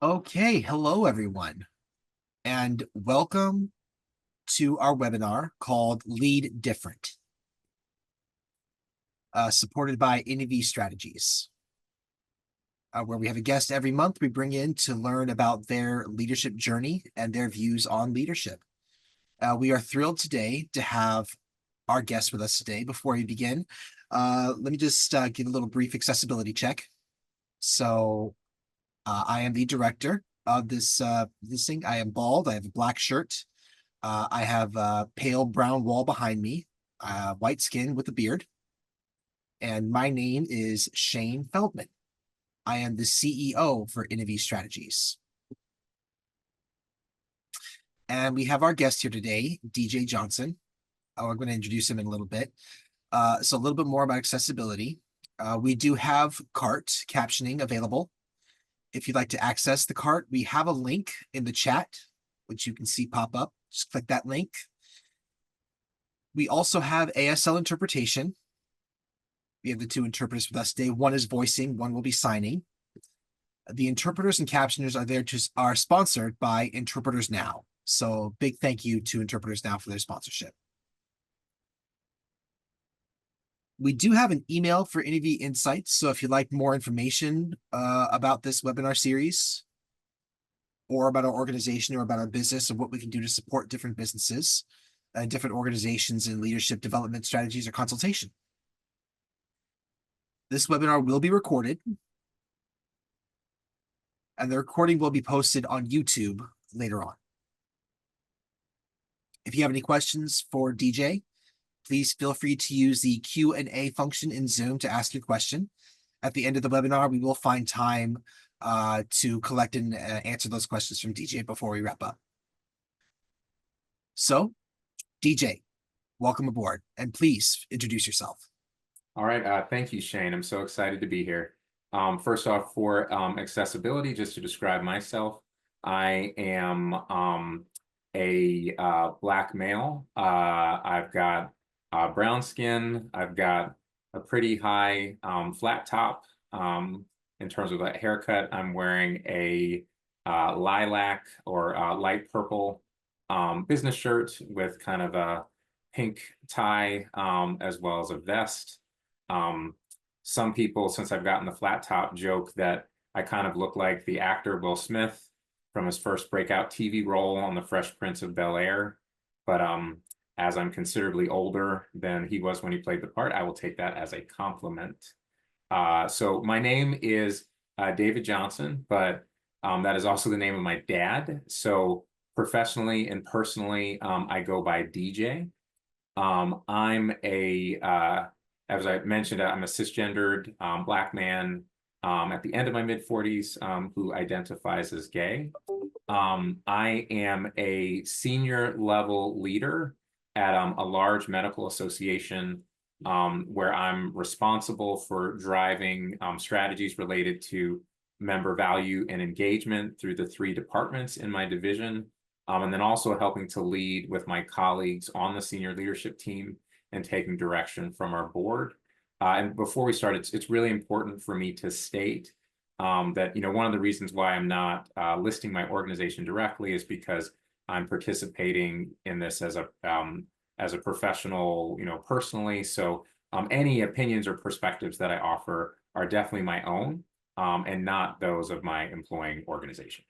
Okay, hello everyone, and welcome to our webinar called Lead Different, supported by NEV Strategies, where we have a guest every month we bring in to learn about their leadership journey and their views on leadership. We are thrilled today to have our guest with us today. Before we begin, let me just give a little brief accessibility check. So I am the director of this thing. I am bald. I have a black shirt. I have a pale brown wall behind me, white skin with a beard, and my name is Shane Feldman. I am the CEO for NEV Strategies. And we have our guest here today, DJ Johnson. We're going to introduce him in a little bit. So a little bit more about accessibility. We do have CART captioning available. If you'd like to access the CART, we have a link in the chat, which you can see pop up. Just click that link. We also have ASL interpretation. We have the two interpreters with us today. One is voicing, one will be signing. The interpreters and captioners are sponsored by Interpreters Now. So big thank you to Interpreters Now for their sponsorship. We do have an email for NEV Insights. So if you'd like more information about this webinar series, or about our organization or about our business and what we can do to support different businesses and different organizations in leadership development strategies or consultation. This webinar will be recorded, and the recording will be posted on YouTube later on. If you have any questions for DJ, please feel free to use the Q&A function in Zoom to ask your question. At the end of the webinar, we will find time to collect and answer those questions from DJ before we wrap up. So, DJ, welcome aboard, and please introduce yourself. All right, thank you, Shane. I'm so excited to be here. First off, for accessibility, just to describe myself, I am a Black male. I've got brown skin. I've got a pretty high flat top. In terms of that haircut, I'm wearing a lilac or light purple business shirt with kind of a pink tie, as well as a vest. Some people, since I've gotten the flat top, joke that I kind of look like the actor Will Smith from his first breakout TV role on The Fresh Prince of Bel-Air. But as I'm considerably older than he was when he played the part, I will take that as a compliment. So my name is David Johnson, but that is also the name of my dad. So professionally and personally, I go by DJ. I'm as I mentioned, I'm a cisgendered Black man at the end of my mid-40s who identifies as gay. I am a senior level leader at a large medical association where I'm responsible for driving strategies related to member value and engagement through the 3 departments in my division, and then also helping to lead with my colleagues on the senior leadership team and taking direction from our board. And before we start, it's really important for me to state that one of the reasons why I'm not listing my organization directly is because I'm participating in this as a professional, personally. So any opinions or perspectives that I offer are definitely my own and not those of my employing organization.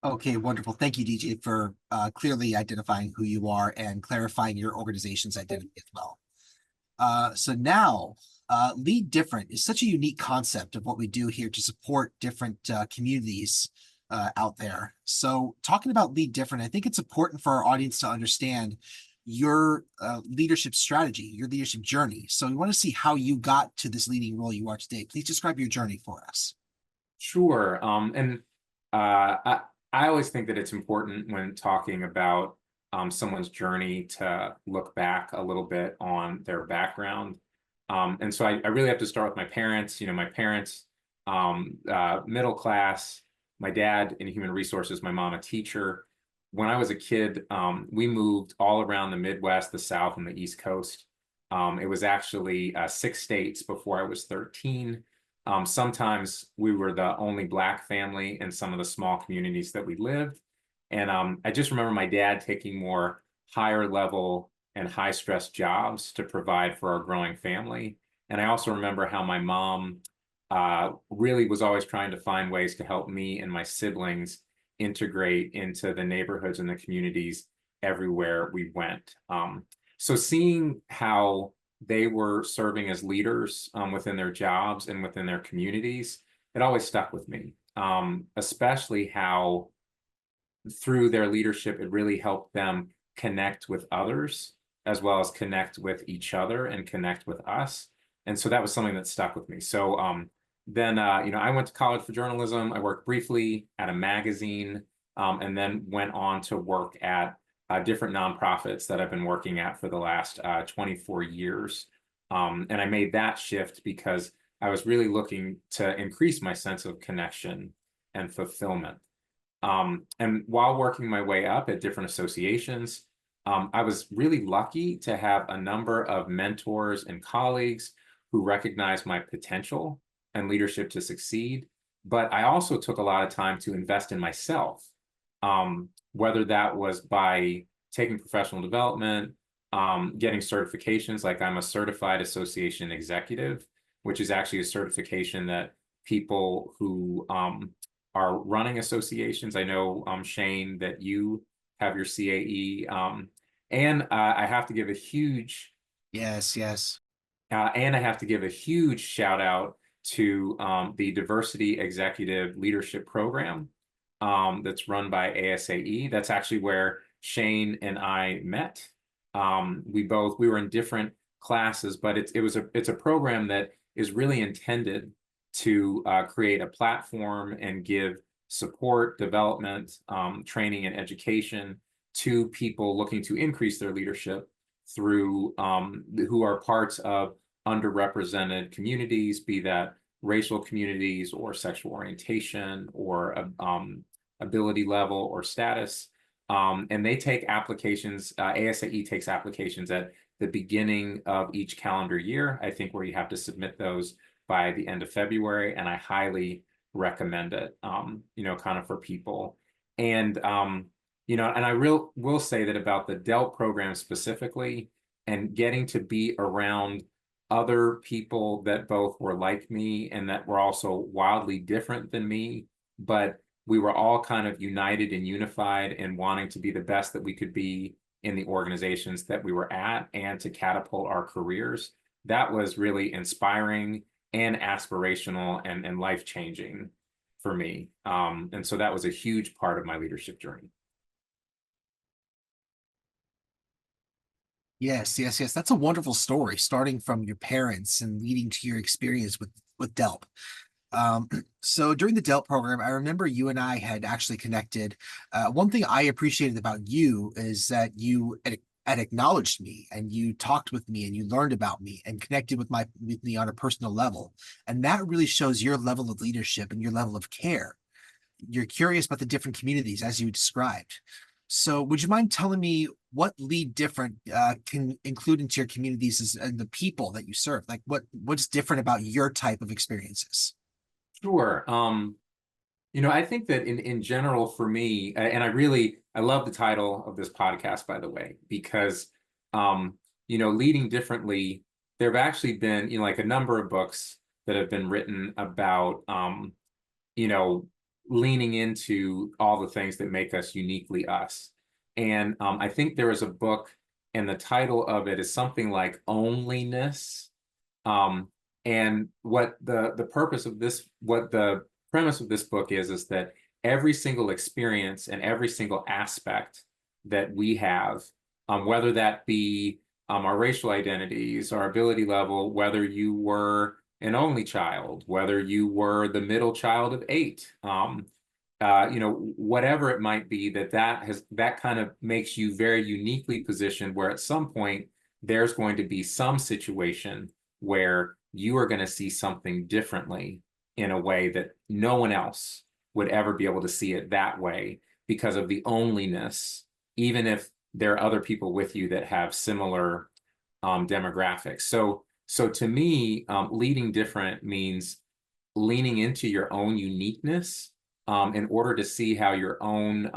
Okay, wonderful. Thank you, DJ, for clearly identifying who you are and clarifying your organization's identity as well. So now, Lead Different is such a unique concept of what we do here to support different communities out there. So talking about Lead Different, I think it's important for our audience to understand your leadership strategy, your leadership journey. So we want to see how you got to this leading role you are today. Please describe your journey for us. Sure. I always think that it's important when talking about someone's journey to look back a little bit on their background. And so I really have to start with my parents. My parents, middle class, my dad in human resources, my mom a teacher. When I was a kid, we moved all around the Midwest, the South, and the East Coast. It was actually 6 states before I was 13. Sometimes we were the only Black family in some of the small communities that we lived. And I just remember my dad taking more higher level and high stress jobs to provide for our growing family. And I also remember how my mom really was always trying to find ways to help me and my siblings integrate into the neighborhoods and the communities everywhere we went. So seeing how they were serving as leaders within their jobs and within their communities, it always stuck with me, especially how through their leadership, it really helped them connect with others as well as connect with each other and connect with us. And so that was something that stuck with me. So then, I went to college for journalism. I worked briefly at a magazine, and then went on to work at different nonprofits that I've been working at for the last 24 years. And I made that shift because I was really looking to increase my sense of connection and fulfillment. And while working my way up at different associations, I was really lucky to have a number of mentors and colleagues who recognized my potential and leadership to succeed. But I also took a lot of time to invest in myself, whether that was by taking professional development, getting certifications, like I'm a certified association executive, which is actually a certification that people who are running associations. I know, Shane, that you have your CAE. And I have to give a huge Yes, yes. and I have to give a huge shout out to the Diversity Executive Leadership Program that's run by ASAE. That's actually where Shane and I met. We were in different classes, but it's a program that is really intended to create a platform and give support, development, training, and education to people looking to increase their leadership through who are parts of underrepresented communities, be that racial communities or sexual orientation or ability level or status. And they take applications, ASAE takes applications at the beginning of each calendar year, I think, where you have to submit those by the end of February. And I highly recommend it, kind of for people. And, and I will say that about the DELP program specifically, and getting to be around other people that both were like me and that were also wildly different than me, but we were all kind of united and unified in wanting to be the best that we could be in the organizations that we were at and to catapult our careers. That was really inspiring and aspirational and life-changing for me. And so that was a huge part of my leadership journey. Yes, yes, yes. That's a wonderful story, starting from your parents and leading to your experience with DELP. Um, so during the DELP program, I remember you and I had actually connected. One thing I appreciated about you is that you had acknowledged me and you talked with me and you learned about me and connected with me on a personal level. And that really shows your level of leadership and your level of care. You're curious about the different communities as you described. So would you mind telling me what lead different can include into your communities and the people that you serve? Like what's different about your type of experiences? Sure. I think that in general for me, and I love the title of this podcast, by the way, because leading differently, there have actually been, like a number of books that have been written about you know, leaning into all the things that make us uniquely us. And I think there is a book, and the title of it is something like Onlyness. Um, and what the purpose of this, what the premise of this book is that every single experience and every single aspect that we have, whether that be our racial identities, our ability level, whether you were an only child, whether you were the middle child of eight, whatever it might be, that kind of makes you very uniquely positioned where at some point there's going to be some situation where you are going to see something differently in a way that no one else would ever be able to see it that way because of the onlyness, even if there are other people with you that have similar demographics. So to me, leading different means leaning into your own uniqueness in order to see how your own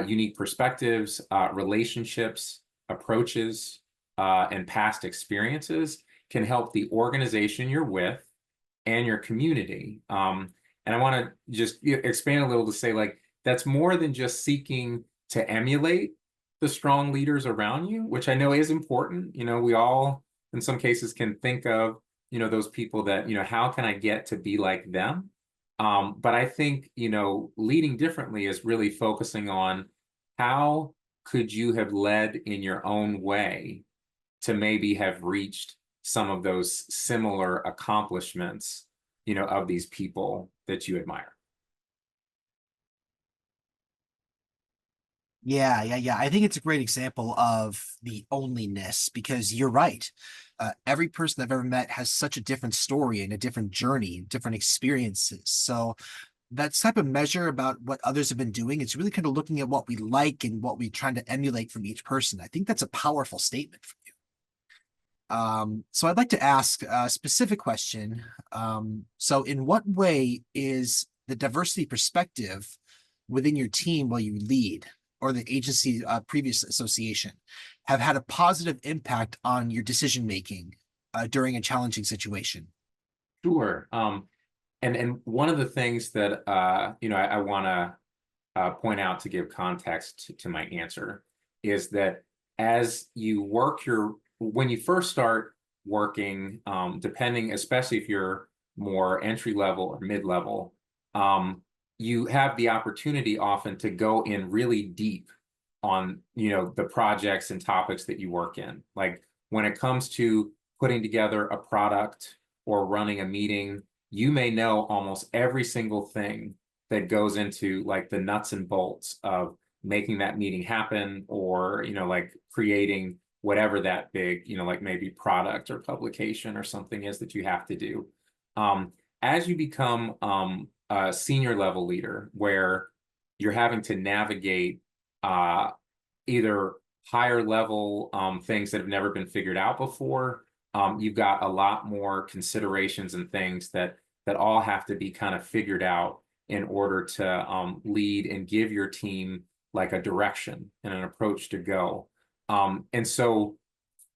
unique perspectives, relationships, approaches, and past experiences can help the organization you're with and your community. And I want to just expand a little to say, like, that's more than just seeking to emulate the strong leaders around you, which I know is important. We all, in some cases, can think of, those people that, how can I get to be like them? But I think, leading differently is really focusing on how could you have led in your own way to maybe have reached some of those similar accomplishments, of these people that you admire. Yeah, yeah, yeah. I think it's a great example of the onlyness because you're right. Every person I've ever met has such a different story and a different journey, different experiences. So that type of measure about what others have been doing, it's really kind of looking at what we like and what we're trying to emulate from each person. I think that's a powerful statement from you. So I'd like to ask a specific question. So in what way is the diversity perspective within your team while you lead or the agency previous association have had a positive impact on your decision making during a challenging situation? Sure. And one of the things that I want to point out to give context to my answer is that as you work when you first start working, depending, especially if you're more entry level or mid level, you have the opportunity often to go in really deep on, the projects and topics that you work in. Like when it comes to putting together a product or running a meeting, you may know almost every single thing that goes into like the nuts and bolts of making that meeting happen, or like creating whatever that big, like maybe product or publication or something is that you have to do. As you become a senior level leader where you're having to navigate uh, either higher level things that have never been figured out before, you've got a lot more considerations and things that all have to be kind of figured out in order to lead and give your team like a direction and an approach to go. And so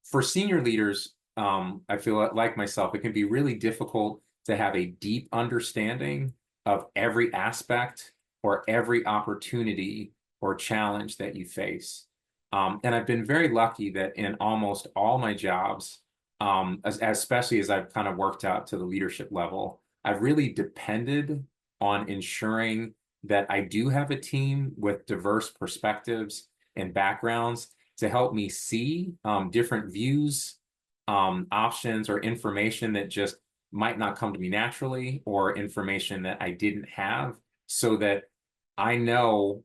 for senior leaders, I feel like myself, it can be really difficult to have a deep understanding of every aspect or every opportunity or challenge that you face. And I've been very lucky that in almost all my jobs, especially as I've kind of worked out to the leadership level, I've really depended on ensuring that I do have a team with diverse perspectives and backgrounds to help me see different views, options, or information that just might not come to me naturally, or information that I didn't have, so that I know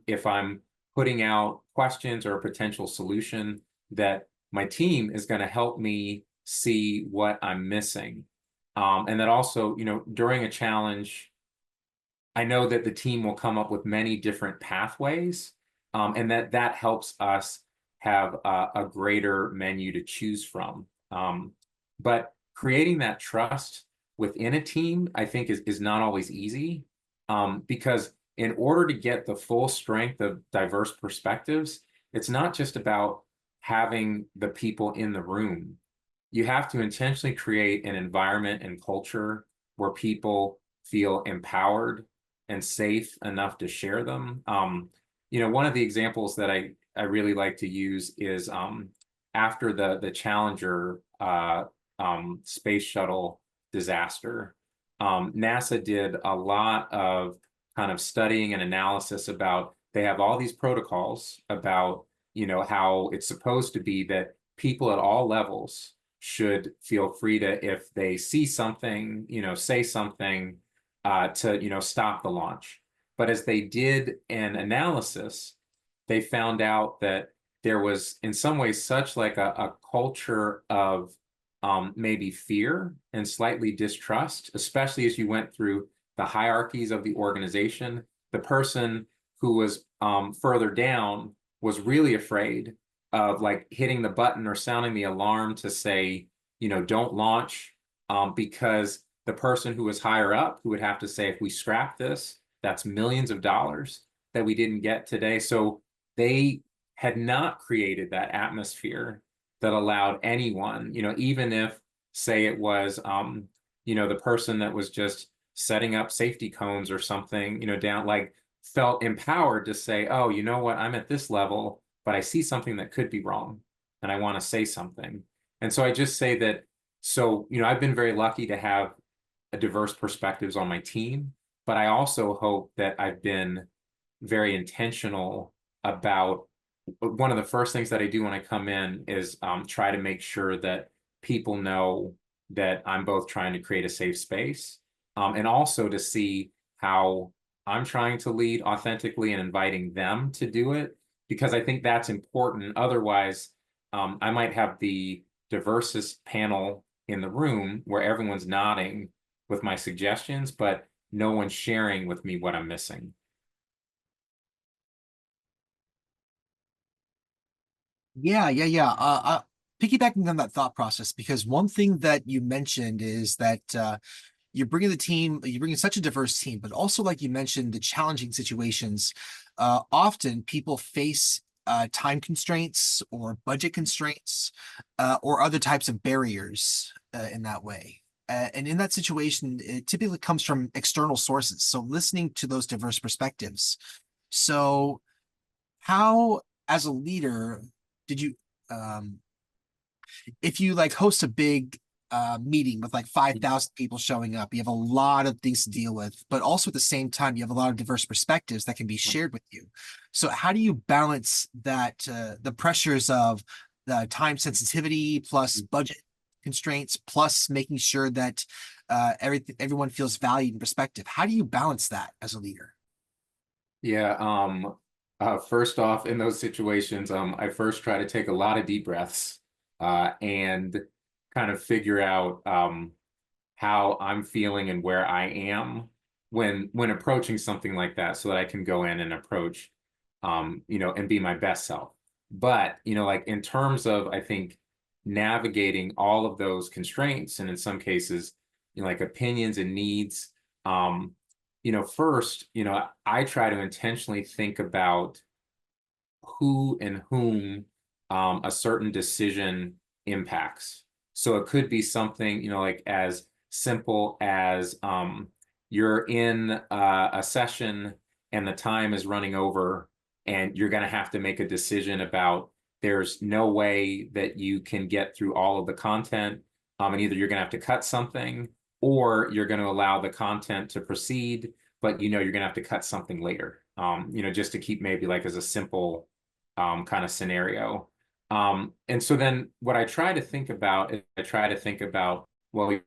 if I'm putting out questions or a potential solution, that my team is going to help me see what I'm missing. And that also, during a challenge, I know that the team will come up with many different pathways, and that helps us have a greater menu to choose from. But creating that trust within a team, I think, is not always easy, because in order to get the full strength of diverse perspectives, it's not just about having the people in the room. You have to intentionally create an environment and culture where people feel empowered and safe enough to share them. One of the examples that I really like to use is after the Challenger space shuttle disaster. NASA did a lot of kind of studying and analysis about, they have all these protocols about, how it's supposed to be that people at all levels should feel free to, if they see something, say something to, stop the launch. But as they did an analysis, they found out that there was in some ways such like a culture of maybe fear and slightly distrust, especially as you went through the hierarchies of the organization. The person who was further down was really afraid of like hitting the button or sounding the alarm to say, don't launch, because the person who was higher up who would have to say, if we scrap this, that's millions of dollars that we didn't get today. So they had not created that atmosphere that allowed anyone, even if, say it was, the person that was just setting up safety cones or something, down, like, felt empowered to say, oh, you know what, I'm at this level, but I see something that could be wrong and I want to say something. And so I just say that, so, I've been very lucky to have a diverse perspectives on my team, but I also hope that I've been very intentional about, one of the first things that I do when I come in is try to make sure that people know that I'm both trying to create a safe space, and also to see how I'm trying to lead authentically and inviting them to do it, because I think that's important. Otherwise, I might have the diversest panel in the room where everyone's nodding with my suggestions, but no one's sharing with me what I'm missing. Yeah. Piggybacking on that thought process, because one thing that you mentioned is that you're bringing such a diverse team, but also, like you mentioned, the challenging situations. Often people face time constraints or budget constraints, or other types of barriers in that way. And in that situation, it typically comes from external sources. So listening to those diverse perspectives. So how, as a leader, did you, um, if you like host a big meeting with like 5,000 people showing up, you have a lot of things to deal with, but also at the same time, you have a lot of diverse perspectives that can be shared with you. So how do you balance that, the pressures of the time sensitivity plus budget constraints, plus making sure that everyone feels valued and perspective? How do you balance that as a leader? Yeah, first off, in those situations, I first try to take a lot of deep breaths, and kind of figure out how I'm feeling and where I am when approaching something like that, so that I can go in and approach, and be my best self. But, like, in terms of, I think, navigating all of those constraints, and in some cases, like, opinions and needs, first, I try to intentionally think about who and whom a certain decision impacts. So it could be something, like as simple as, you're in a session and the time is running over, and you're going to have to make a decision about, there's no way that you can get through all of the content, and either you're going to have to cut something, or you're going to allow the content to proceed, but you're going to have to cut something later, just to keep, maybe like, as a simple kind of scenario. And so then what I try to think about is, I try to think about, well,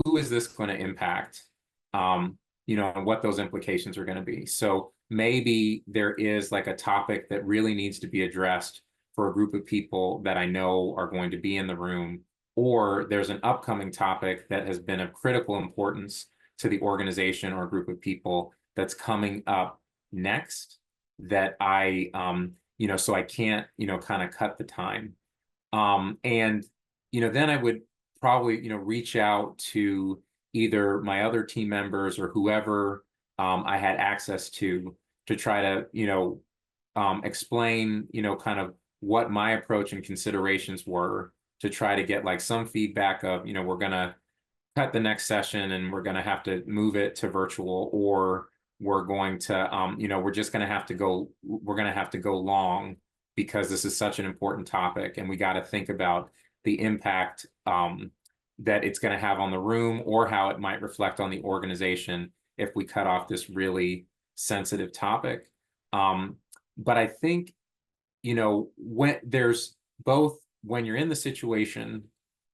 who is this going to impact? And what those implications are going to be. So maybe there is like a topic that really needs to be addressed for a group of people that I know are going to be in the room, or there's an upcoming topic that has been of critical importance to the organization or group of people that's coming up next, that so I can't, kind of cut the time. And, then I would probably, reach out to either my other team members or whoever I had access to try to, explain, kind of what my approach and considerations were, to try to get like some feedback of, we're going to cut the next session and we're going to have to move it to virtual, or we're going to, we're just going to have to go, we're going to have to go long, because this is such an important topic and we got to think about the impact that it's going to have on the room, or how it might reflect on the organization if we cut off this really sensitive topic. But I think, when there's both, when you're in the situation,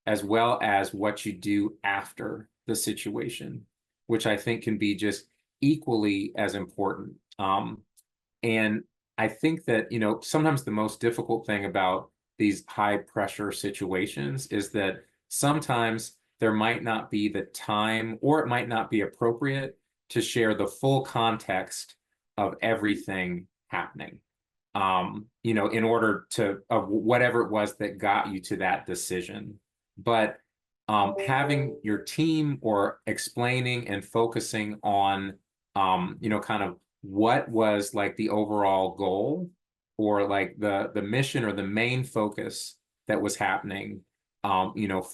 as well as what you do after the situation, which I think can be just equally as important. And I think that, sometimes the most difficult thing about these high pressure situations is that sometimes there might not be the time, or it might not be appropriate to share the full context of everything happening. in order to whatever it was that got you to that decision. But having your team or explaining and focusing on, kind of what was like the overall goal or like the mission or the main focus that was happening,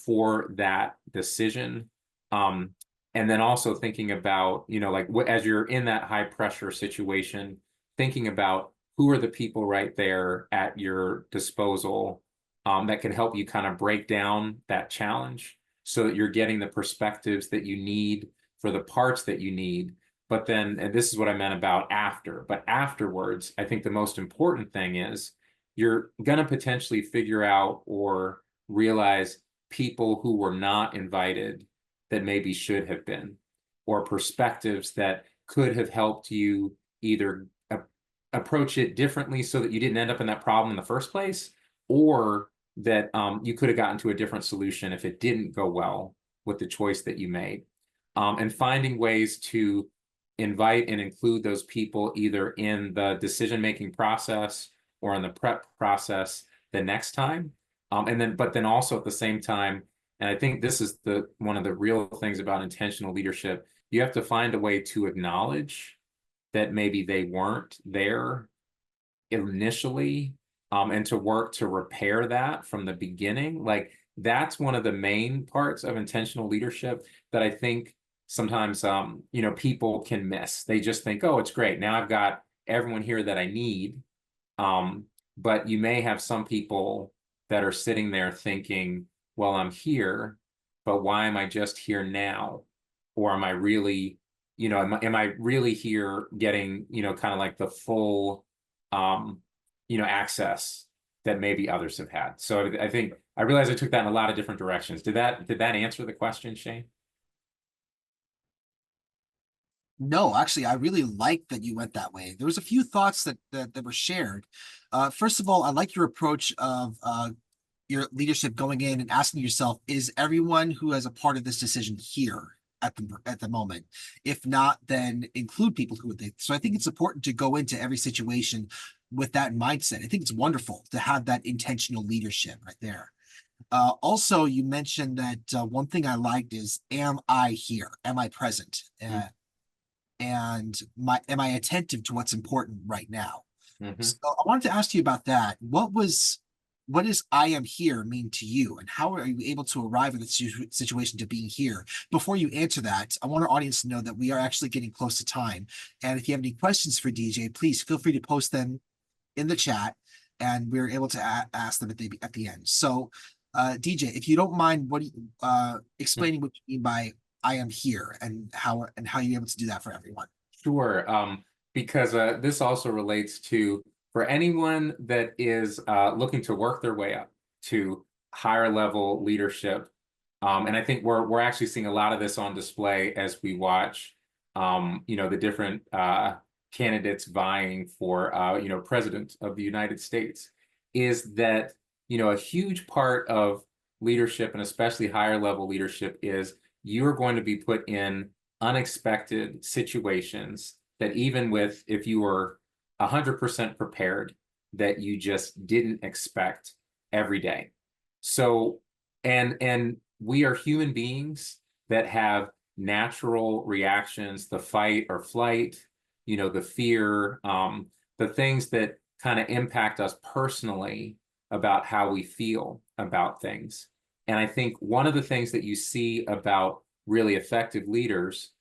for that decision. Um, and then also thinking about, like as you're in that high pressure situation, thinking about who are the people right there at your disposal, that can help you kind of break down that challenge so that you're getting the perspectives that you need for the parts that you need. But then, and this is what I meant about after, but afterwards, I think the most important thing is you're going to potentially figure out or realize people who were not invited that maybe should have been, or perspectives that could have helped you either approach it differently so that you didn't end up in that problem in the first place, or that you could have gotten to a different solution if it didn't go well with the choice that you made. And finding ways to invite and include those people either in the decision-making process or in the prep process the next time. But then also at the same time, and I think this is one of the real things about intentional leadership, you have to find a way to acknowledge that maybe they weren't there initially, and to work to repair that from the beginning. Like that's one of the main parts of intentional leadership that I think sometimes people can miss. They just think, oh, it's great, now I've got everyone here that I need. But you may have some people that are sitting there thinking, well, I'm here, but why am I just here now? Or am I really, am I really here getting, kind of like the full, access that maybe others have had? So I think I realize I took that in a lot of different directions. Did that answer the question, Shane? No, actually, I really like that you went that way. There was a few thoughts that were shared. First of all, I like your approach of your leadership going in and asking yourself, is everyone who has a part of this decision here at the moment? If not, then include people who would think. So I think it's important to go into every situation with that mindset. I think it's wonderful to have that intentional leadership right there. Also, you mentioned that one thing I liked is, am I here? Am I present? And am I attentive to what's important right now? Mm-hmm. So I wanted to ask you about that. What does I am here mean to you, and how are you able to arrive at the situation to being here? Before you answer that, I want our audience to know that we are actually getting close to time. And if you have any questions for DJ, please feel free to post them in the chat, and we're able to ask them at the end. So, DJ, if you don't mind, explaining what you mean by I am here, and how you're able to do that for everyone. Sure, because this also relates to for anyone that is looking to work their way up to higher level leadership. And I think we're actually seeing a lot of this on display as we watch, the different candidates vying for, president of the United States. Is that, a huge part of leadership, and especially higher level leadership, is you're going to be put in unexpected situations that even if you were 100% prepared, that you just didn't expect every day. So, and we are human beings that have natural reactions, the fight or flight, the fear, the things that kind of impact us personally about how we feel about things. And I think one of the things that you see about really effective leaders,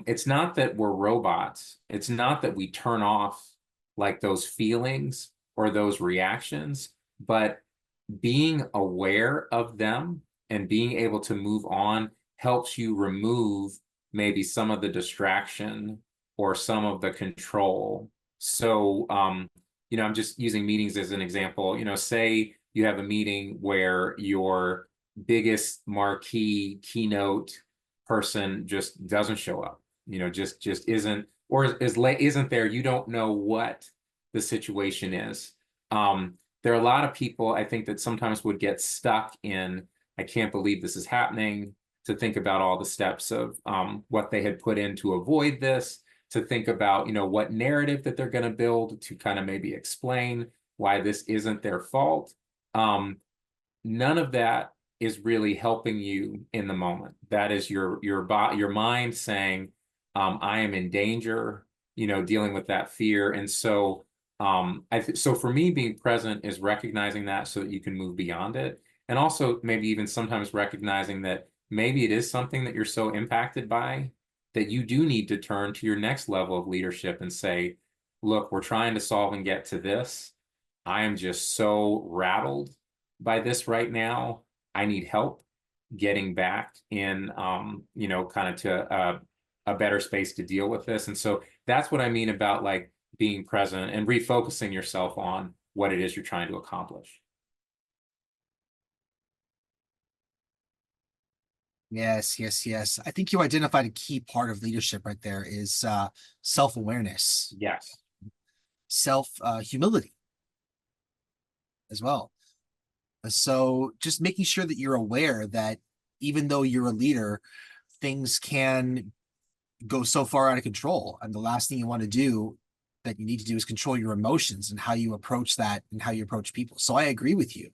it's not that we're robots. It's not that we turn off like those feelings or those reactions, but being aware of them and being able to move on helps you remove maybe some of the distraction or some of the control. So, I'm just using meetings as an example. Say you have a meeting where your biggest marquee keynote person just doesn't show up, just isn't, or is late, isn't there. You don't know what the situation is. There are a lot of people, I think, that sometimes would get stuck in, I can't believe this is happening, to think about all the steps of what they had put in to avoid this. to think about, what narrative that they're going to build to kind of maybe explain why this isn't their fault. None of that is really helping you in the moment. That is your mind saying, I am in danger, dealing with that fear. And so so for me, being present is recognizing that so that you can move beyond it. And also maybe even sometimes recognizing that maybe it is something that you're so impacted by that you do need to turn to your next level of leadership and say, look, we're trying to solve and get to this. I am just so rattled by this right now. I need help getting back in, kind of to a better space to deal with this. And so that's what I mean about like being present and refocusing yourself on what it is you're trying to accomplish. Yes, yes, yes. I think you identified a key part of leadership right there is self-awareness, Yes. self humility as well. So just making sure that you're aware that even though you're a leader, things can go so far out of control. And the last thing you want to do that you need to do is control your emotions and how you approach that and how you approach people. So I agree with you.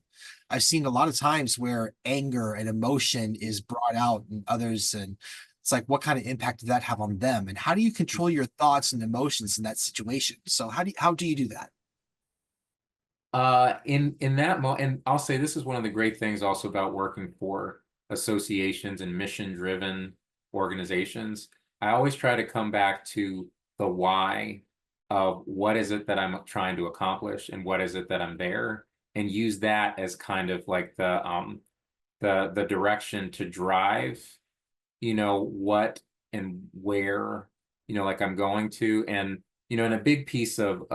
I've seen a lot of times where anger and emotion is brought out in others, and it's like, what kind of impact did that have on them? And how do you control your thoughts and emotions in that situation? So how do you do that? In that and I'll say this is one of the great things also about working for associations and mission-driven organizations. I always try to come back to the why of what is it that I'm trying to accomplish and what is it that I'm there, and use that as kind of like the direction to drive, what and where, like I'm going to. And, and a big piece of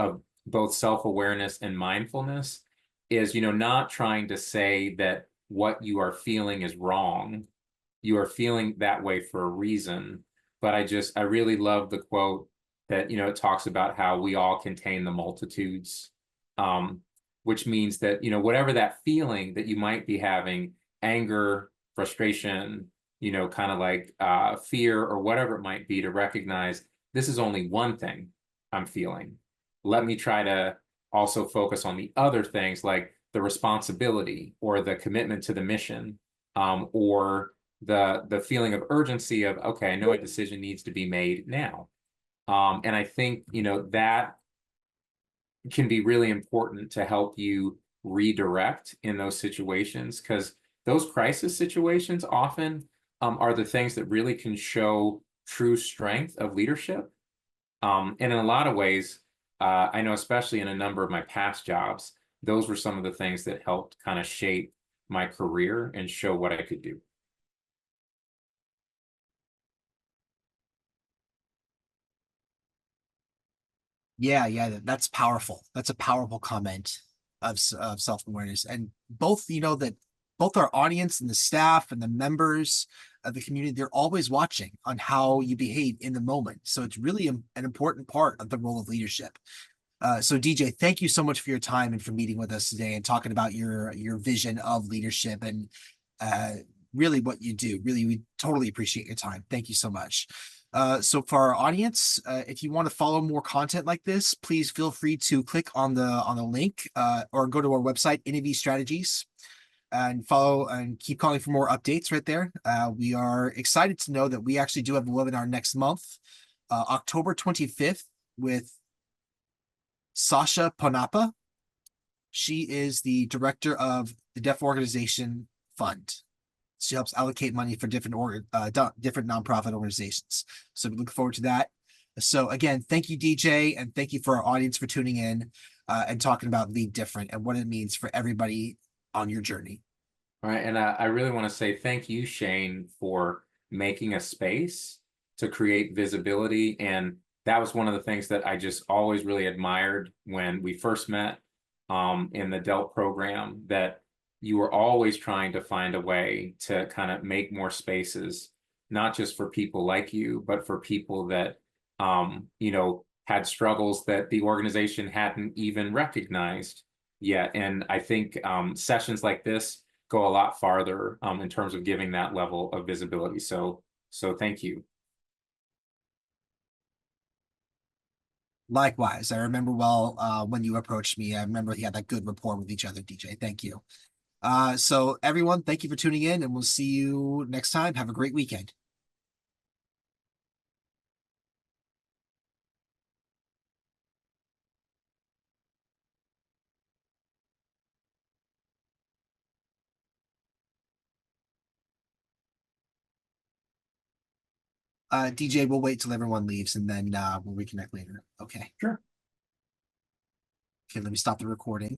both self-awareness and mindfulness is, not trying to say that what you are feeling is wrong. You are feeling that way for a reason. But I really love the quote that, it talks about how we all contain the multitudes, which means that, whatever that feeling that you might be having, anger, frustration, kind of like fear or whatever it might be, to recognize this is only one thing I'm feeling. Let me try to also focus on the other things like the responsibility or the commitment to the mission, or the feeling of urgency of, okay, I know a decision needs to be made now. And I think, that can be really important to help you redirect in those situations, because those crisis situations often are the things that really can show true strength of leadership. And in a lot of ways, I know, especially in a number of my past jobs, those were some of the things that helped kind of shape my career and show what I could do. Yeah, yeah, that's powerful. That's a powerful comment of self-awareness. And both, that both our audience and the staff and the members of the community, they're always watching on how you behave in the moment. So it's really an important part of the role of leadership. So DJ, thank you so much for your time and for meeting with us today and talking about your vision of leadership and uh, really what you do. Really, we totally appreciate your time. Thank you so much. So for our audience, if you want to follow more content like this, please feel free to click on the link or go to our website, NAV Strategies, and follow and keep calling for more updates right there. We are excited to know that we actually do have a webinar next month, October 25th, with Sasha Ponapa. She is the director of the Deaf Organization Fund. She helps allocate money for different different nonprofit organizations. So we look forward to that. So again, thank you, DJ, and thank you for our audience for tuning in and talking about Lead Different and what it means for everybody on your journey. All right. And I really want to say thank you, Shane, for making a space to create visibility. And that was one of the things that I just always really admired when we first met in the DELP program, that you were always trying to find a way to kind of make more spaces, not just for people like you, but for people that, had struggles that the organization hadn't even recognized yet. And I think sessions like this go a lot farther in terms of giving that level of visibility. So thank you. Likewise, I remember well when you approached me. I remember he had that good rapport with each other, DJ. Thank you. So everyone, thank you for tuning in, and we'll see you next time. Have a great weekend. DJ, we'll wait till everyone leaves and then we'll reconnect later. Okay. Sure. Okay, let me stop the recording.